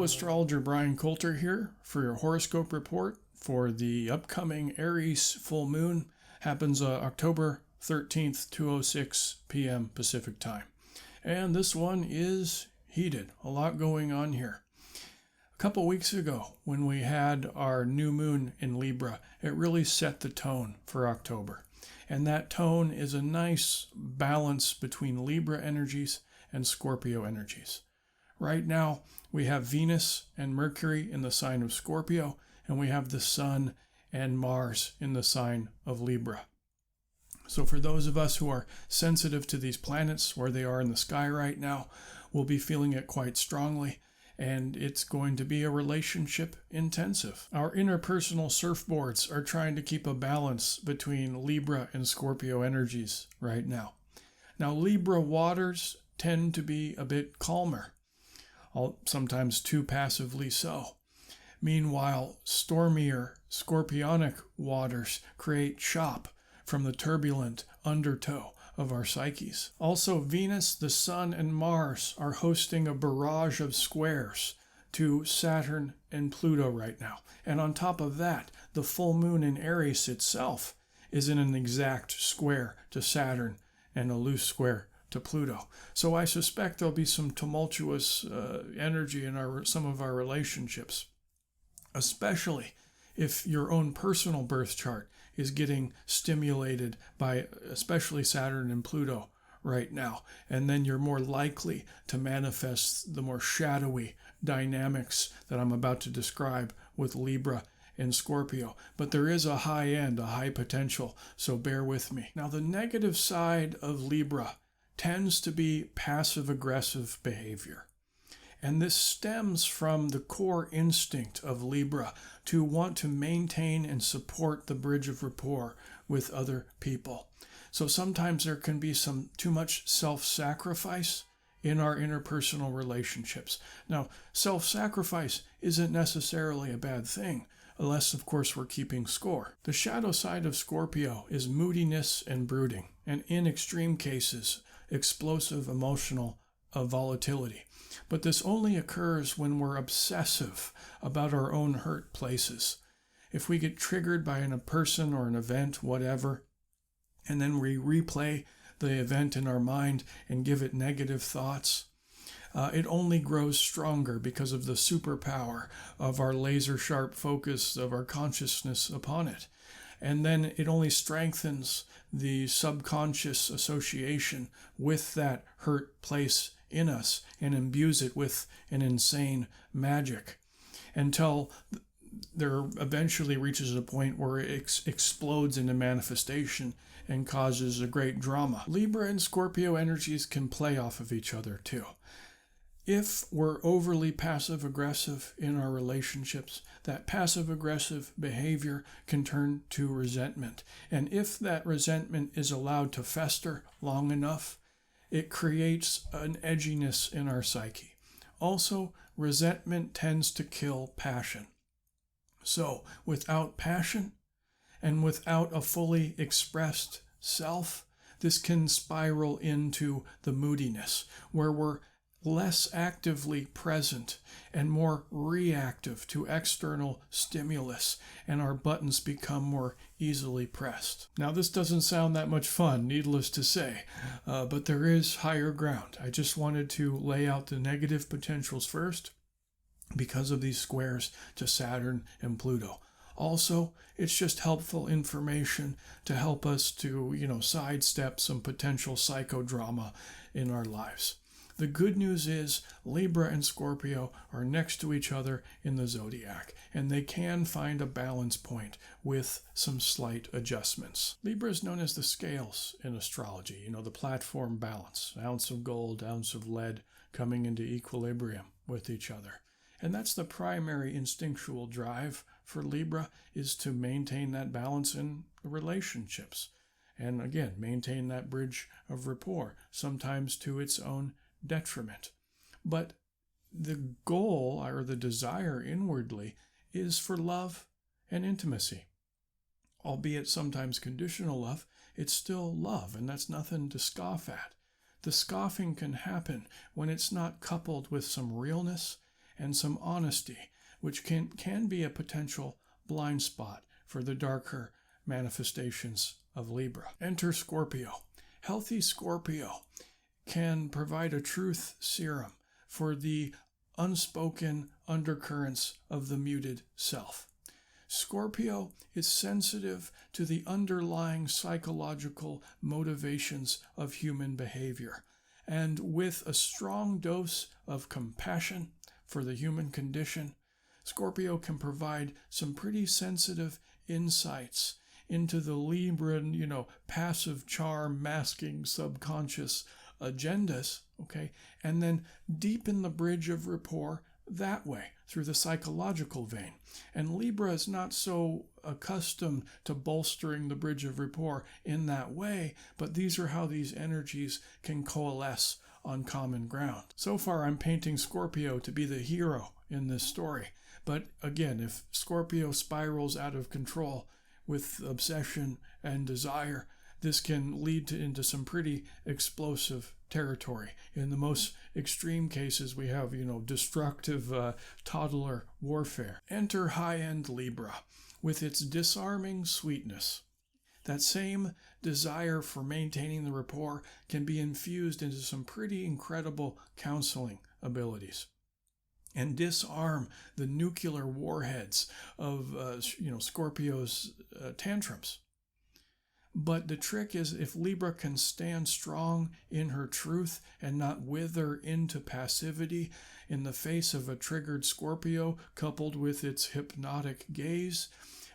Hello, astrologer Bryan Colter here for your horoscope report for the upcoming Aries full moon. Happens October 13th, 2:06 p.m. Pacific time. And this one is heated. A lot going on here. A couple weeks ago, when we had our new moon in Libra, it really set the tone for October. And that tone is a nice balance between Libra energies and Scorpio energies. Right now, we have Venus and Mercury in the sign of Scorpio, and we have the Sun and Mars in the sign of Libra. So for those of us who are sensitive to these planets, where they are in the sky right now, we'll be feeling it quite strongly, and it's going to be a relationship intensive. Our interpersonal surfboards are trying to keep a balance between Libra and Scorpio energies right now. Now, Libra waters tend to be a bit calmer, sometimes too passively so. Meanwhile, stormier scorpionic waters create chop from the turbulent undertow of our psyches. Also, Venus, the Sun, and Mars are hosting a barrage of squares to Saturn and Pluto right now. And on top of that, the full moon in Aries itself is in an exact square to Saturn and a loose square to Pluto. So I suspect there'll be some tumultuous energy in some of our relationships, especially if your own personal birth chart is getting stimulated by especially Saturn and Pluto right now. And then you're more likely to manifest the more shadowy dynamics that I'm about to describe with Libra and Scorpio. But there is a high end, a high potential, so bear with me. Now, the negative side of Libra tends to be passive-aggressive behavior. And this stems from the core instinct of Libra to want to maintain and support the bridge of rapport with other people. So sometimes there can be some too much self-sacrifice in our interpersonal relationships. Now, self-sacrifice isn't necessarily a bad thing, unless, of course, we're keeping score. The shadow side of Scorpio is moodiness and brooding, and in extreme cases, explosive emotional volatility. But this only occurs when we're obsessive about our own hurt places. If we get triggered by a person or an event, whatever, and then we replay the event in our mind and give it negative thoughts, it only grows stronger because of the superpower of our laser-sharp focus of our consciousness upon it. And then it only strengthens the subconscious association with that hurt place in us and imbues it with an insane magic until there eventually reaches a point where it explodes into manifestation and causes a great drama. Libra and Scorpio energies can play off of each other too. If we're overly passive-aggressive in our relationships, that passive-aggressive behavior can turn to resentment. And if that resentment is allowed to fester long enough, it creates an edginess in our psyche. Also, resentment tends to kill passion. So, without passion and without a fully expressed self, this can spiral into the moodiness, where we're less actively present and more reactive to external stimulus, and our buttons become more easily pressed. Now, this doesn't sound that much fun, needless to say, but there is higher ground. I just wanted to lay out the negative potentials first because of these squares to Saturn and Pluto. Also, it's just helpful information to help us to, sidestep some potential psychodrama in our lives. The good news is Libra and Scorpio are next to each other in the zodiac, and they can find a balance point with some slight adjustments. Libra is known as the scales in astrology, the platform balance, ounce of gold, ounce of lead coming into equilibrium with each other. And that's the primary instinctual drive for Libra, is to maintain that balance in relationships. And again, maintain that bridge of rapport, sometimes to its own detriment. But the goal or the desire inwardly is for love and intimacy. Albeit sometimes conditional love, it's still love, and that's nothing to scoff at. The scoffing can happen when it's not coupled with some realness and some honesty, which can be a potential blind spot for the darker manifestations of Libra. Enter Scorpio. Healthy Scorpio can provide a truth serum for the unspoken undercurrents of the muted self. Scorpio is sensitive to the underlying psychological motivations of human behavior, and with a strong dose of compassion for the human condition, Scorpio can provide some pretty sensitive insights into the Libran, passive charm masking subconscious agendas, okay, and then deepen the bridge of rapport that way through the psychological vein. And Libra is not so accustomed to bolstering the bridge of rapport in that way, but these are how these energies can coalesce on common ground. So far, I'm painting Scorpio to be the hero in this story. But again, if Scorpio spirals out of control with obsession and desire, this can lead into some pretty explosive territory. In the most extreme cases, we have, destructive toddler warfare. Enter high-end Libra with its disarming sweetness. That same desire for maintaining the rapport can be infused into some pretty incredible counseling abilities and disarm the nuclear warheads of Scorpio's tantrums. But the trick is, if Libra can stand strong in her truth and not wither into passivity in the face of a triggered Scorpio coupled with its hypnotic gaze,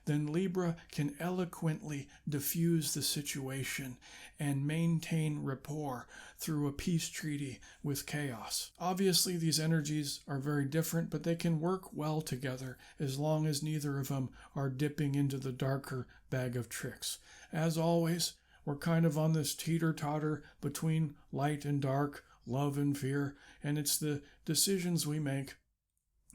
then Libra can eloquently diffuse the situation and maintain rapport through a peace treaty with chaos. Obviously, these energies are very different, but they can work well together as long as neither of them are dipping into the darker bag of tricks. As always, we're kind of on this teeter-totter between light and dark, love and fear, and it's the decisions we make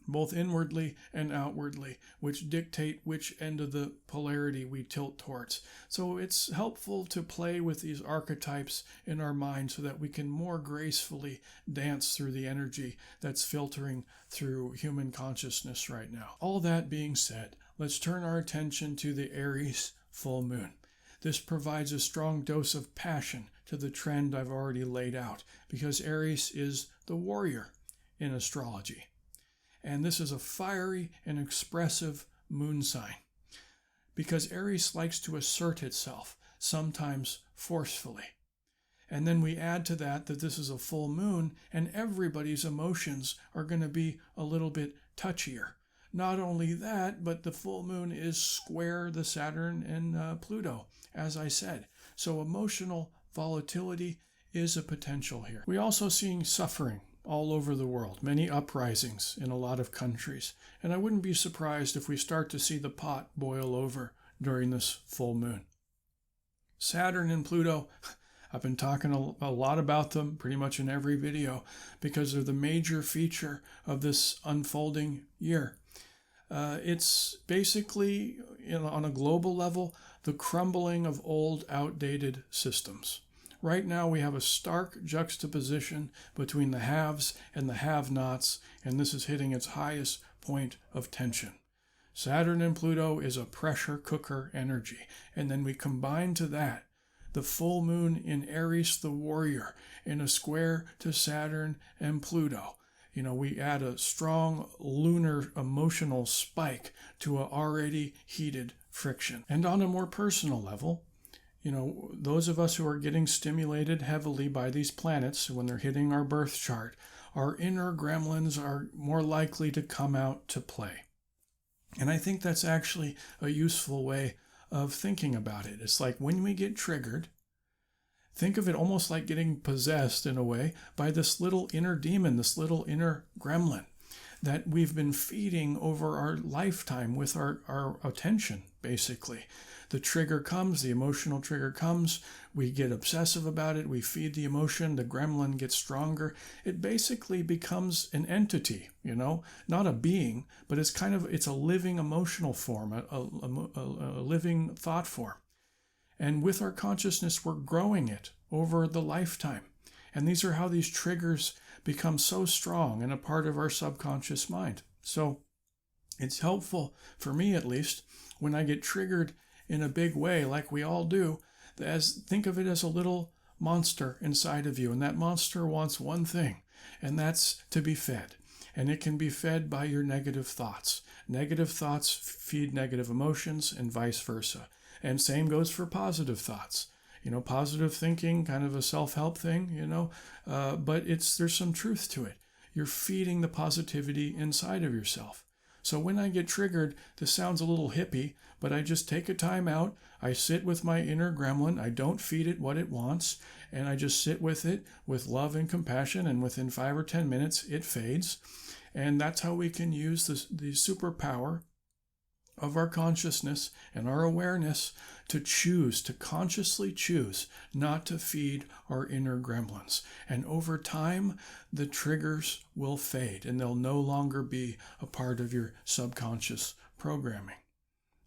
both inwardly and outwardly, which dictate which end of the polarity we tilt towards. So it's helpful to play with these archetypes in our mind so that we can more gracefully dance through the energy that's filtering through human consciousness right now. All that being said, let's turn our attention to the Aries full moon. This provides a strong dose of passion to the trend I've already laid out, because Aries is the warrior in astrology. And this is a fiery and expressive moon sign, because Aries likes to assert itself, sometimes forcefully. And then we add to that this is a full moon, and everybody's emotions are going to be a little bit touchier. Not only that, but the full moon is square the Saturn and Pluto, as I said. So emotional volatility is a potential here. We're also seeing suffering all over the world, many uprisings in a lot of countries. And I wouldn't be surprised if we start to see the pot boil over during this full moon. Saturn and Pluto, I've been talking a lot about them pretty much in every video because they're the major feature of this unfolding year. It's basically, on a global level, the crumbling of old, outdated systems. Right now, we have a stark juxtaposition between the haves and the have-nots, and this is hitting its highest point of tension. Saturn and Pluto is a pressure cooker energy, and then we combine to that the full moon in Aries the warrior in a square to Saturn and Pluto. We add a strong lunar emotional spike to an already heated friction. And on a more personal level, those of us who are getting stimulated heavily by these planets when they're hitting our birth chart, our inner gremlins are more likely to come out to play. And I think that's actually a useful way of thinking about it. It's like when we get triggered, think of it almost like getting possessed in a way by this little inner demon, this little inner gremlin that we've been feeding over our lifetime with our attention, basically. The trigger comes, the emotional trigger comes, we get obsessive about it, we feed the emotion, the gremlin gets stronger. It basically becomes an entity, not a being, but it's a living emotional form, a living thought form. And with our consciousness, we're growing it over the lifetime. And these are how these triggers become so strong and a part of our subconscious mind. So it's helpful, for me at least, when I get triggered in a big way, like we all do, think of it as a little monster inside of you. And that monster wants one thing, and that's to be fed. And it can be fed by your negative thoughts. Negative thoughts feed negative emotions and vice versa. And same goes for positive thoughts. Positive thinking, kind of a self-help thing, but there's some truth to it. You're feeding the positivity inside of yourself. So when I get triggered, this sounds a little hippie, but I just take a time out. I sit with my inner gremlin. I don't feed it what it wants, and I just sit with it with love and compassion, and within 5 or 10 minutes, it fades. And that's how we can use the superpower of our consciousness and our awareness to consciously choose not to feed our inner gremlins. And over time, the triggers will fade and they'll no longer be a part of your subconscious programming.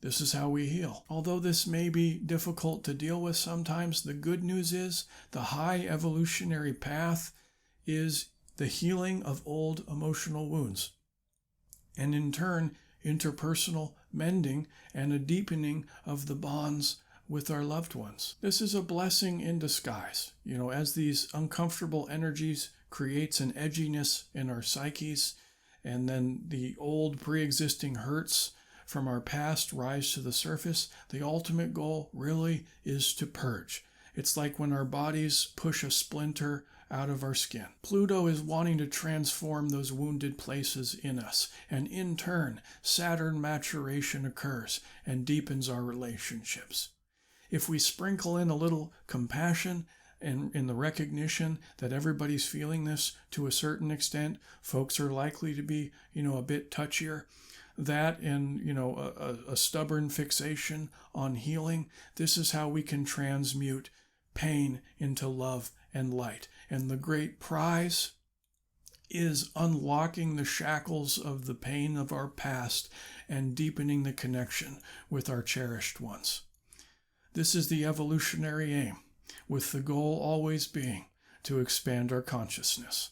This is how we heal. Although this may be difficult to deal with sometimes, the good news is the high evolutionary path is the healing of old emotional wounds. And in turn, interpersonal mending and a deepening of the bonds with our loved ones. This is a blessing in disguise. As these uncomfortable energies creates an edginess in our psyches, and then the old pre-existing hurts from our past rise to the surface, the ultimate goal really is to purge. It's like when our bodies push a splinter out of our skin. Pluto is wanting to transform those wounded places in us, and in turn, Saturn maturation occurs and deepens our relationships. If we sprinkle in a little compassion and in the recognition that everybody's feeling this to a certain extent, folks are likely to be, a bit touchier. That and, a stubborn fixation on healing, this is how we can transmute pain into love and light. And the great prize is unlocking the shackles of the pain of our past and deepening the connection with our cherished ones. This is the evolutionary aim, with the goal always being to expand our consciousness.